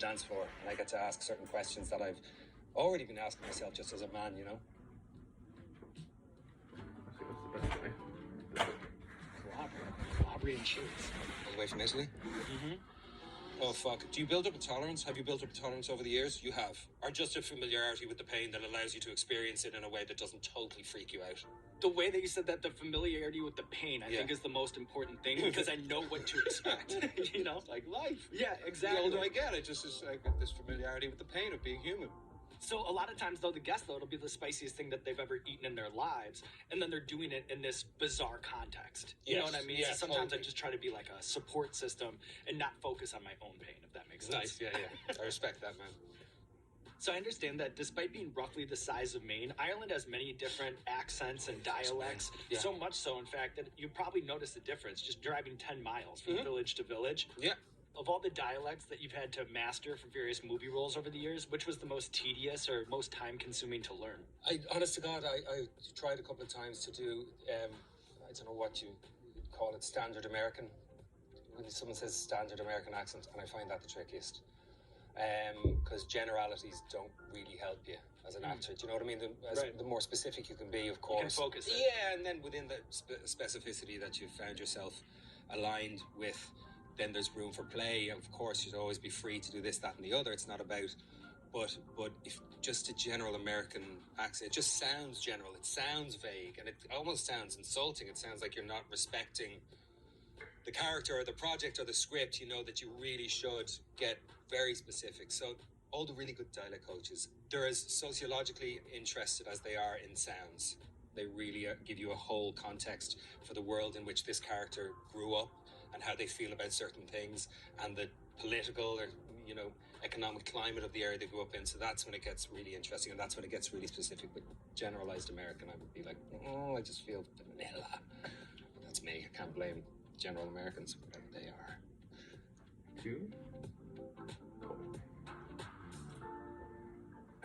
dance floor, and I get to ask certain questions that I've already been asking myself just as a man, you know. What's the best way? Aubrey and cheese. All the way from Italy? Mm-hmm. Oh, fuck. Do you build up a tolerance? Have you built up a tolerance over the years? You have. Or just a familiarity with the pain that allows you to experience it in a way that doesn't totally freak you out? The way that you said that, the familiarity with the pain, I think is the most important thing, because I know what to expect, you know? Like life. Yeah, exactly. The older I get, it just is like this familiarity with the pain of being human. So a lot of times, though, the guest, though, it'll be the spiciest thing that they've ever eaten in their lives, and then they're doing it in this bizarre context. You know what I mean? Yeah, so sometimes totally. I just try to be like a support system and not focus on my own pain, if that makes sense. Nice, yeah. I respect that, man. So I understand that despite being roughly the size of Maine, Ireland has many different accents and dialects. Yeah. So much so, in fact, that you probably notice the difference just driving 10 miles from village to village. Yeah. Of all the dialects that you've had to master for various movie roles over the years, which was the most tedious or most time-consuming to learn? Honest to God, I tried a couple of times to do, I don't know what you call it, standard American. When someone says standard American accent, and I find that the trickiest. Because generalities don't really help you as an actor. Do you know what I mean? The more specific you can be, of course. You can focus it. Yeah, and then within the specificity that you've found yourself aligned with, then there's room for play. Of course, you'd always be free to do this, that, and the other. It's not about, but if just a general American accent, it just sounds general. It sounds vague, and it almost sounds insulting. It sounds like you're not respecting the character or the project or the script. You know that you really should get very specific. So all the really good dialect coaches, they're as sociologically interested as they are in sounds. They really give you a whole context for the world in which this character grew up and how they feel about certain things and the political or, you know, economic climate of the area they grew up in. So that's when it gets really interesting, and that's when it gets really specific. But generalized American, I would be like, oh, I just feel vanilla. But that's me. I can't blame general Americans, whatever they are. 2.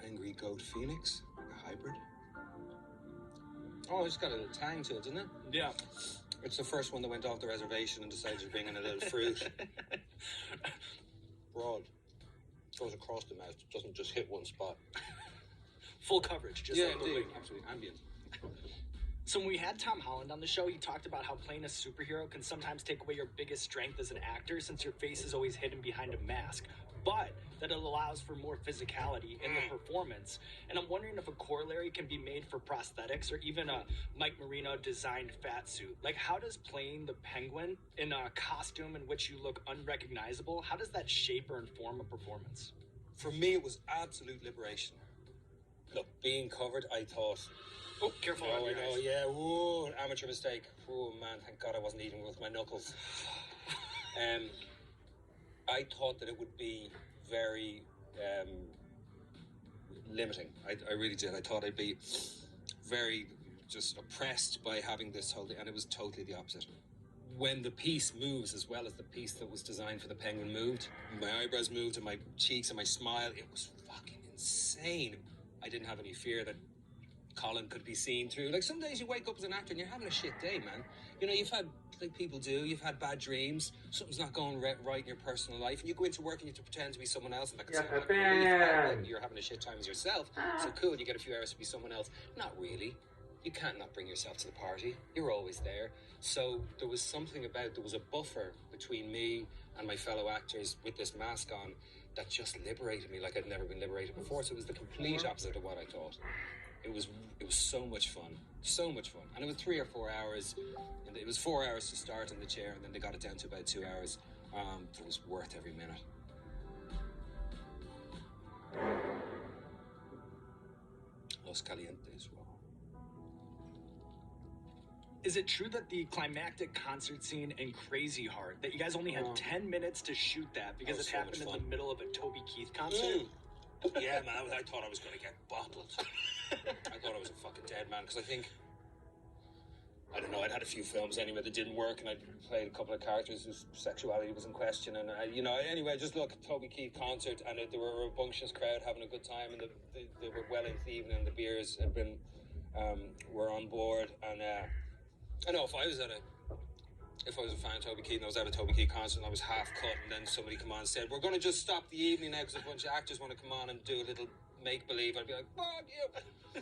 Angry Goat Phoenix, like a hybrid. Oh, it's got a little tang to it, doesn't it? Yeah. It's the first one that went off the reservation and decided to bring in a little fruit. Broad. Goes across the mouth, doesn't just hit one spot. Full coverage, just like the indeed. wing. Absolutely ambient. So when we had Tom Holland on the show, he talked about how playing a superhero can sometimes take away your biggest strength as an actor, since your face is always hidden behind a mask, but that it allows for more physicality in the performance. And I'm wondering if a corollary can be made for prosthetics or even a Mike Marino designed fat suit. Like, how does playing the Penguin in a costume in which you look unrecognizable, how does that shape or inform a performance? For me, it was absolute liberation. Look, being covered, I thought... Oh, careful. Oh, I know, yeah. Whoa, amateur mistake. Oh, man, thank God I wasn't eating with my knuckles. I thought that it would be very limiting. I really did. I thought I'd be very just oppressed by having this whole thing, and it was totally the opposite. When the piece moves as well as the piece that was designed for the Penguin moved, my eyebrows moved and my cheeks and my smile, it was fucking insane. I didn't have any fear that Colin could be seen through. Like, some days you wake up as an actor and you're having a shit day, man. You know, you've had, like people do, you've had bad dreams, something's not going right in your personal life, and you go into work and you have to pretend to be someone else, and that can sound like really bad, like you're having a shit time as yourself. So cool, you get a few hours to be someone else. Not really. You can't not bring yourself to the party. You're always there. So there was something about, there was a buffer between me and my fellow actors with this mask on that just liberated me like I'd never been liberated before. So it was the complete opposite of what I thought. It was so much fun, and it was 3 or 4 hours. And it was 4 hours to start in the chair, and then they got it down to about 2 hours. It was worth every minute. Los Calientes, wow. Is it true that the climactic concert scene in Crazy Heart, that you guys only had 10 minutes to shoot that because it happened in the middle of a Toby Keith concert? Yeah, man, I thought I was going to get bottled. I thought I was a fucking dead man, because I think, I don't know, I'd had a few films anyway that didn't work, and I'd played a couple of characters whose sexuality was in question, and anyway, just look, Toby Keith concert, and there were a rambunctious crowd having a good time, and they were well into the evening, and the beers had been, were on board, and I know if I was at if I was a fan of Toby Keith and I was at a Toby Keith concert and I was half cut, and then somebody come on and said, we're going to just stop the evening now because a bunch of actors want to come on and do a little make-believe, I'd be like, fuck you.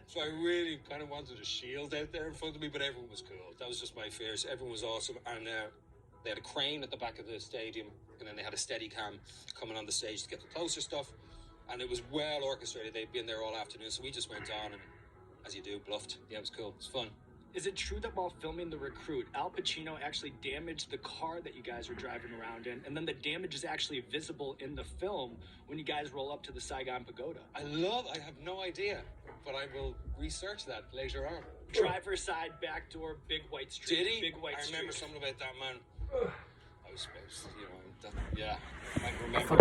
So I really kind of wanted a shield out there in front of me, but everyone was cool. That was just my fears. Everyone was awesome. And they had a crane at the back of the stadium, and then they had a steady cam coming on the stage to get the closer stuff. And it was well orchestrated. They'd been there all afternoon, so we just went on and, as you do, bluffed. Yeah, it was cool. It was fun. Is it true that while filming The Recruit, Al Pacino actually damaged the car that you guys were driving around in, and then the damage is actually visible in the film when you guys roll up to the Saigon Pagoda? I have no idea, but I will research that later on. Driver's side, back door, big white street. Did he? Big white I remember street. something about that, man. I was supposed to, yeah. I might remember.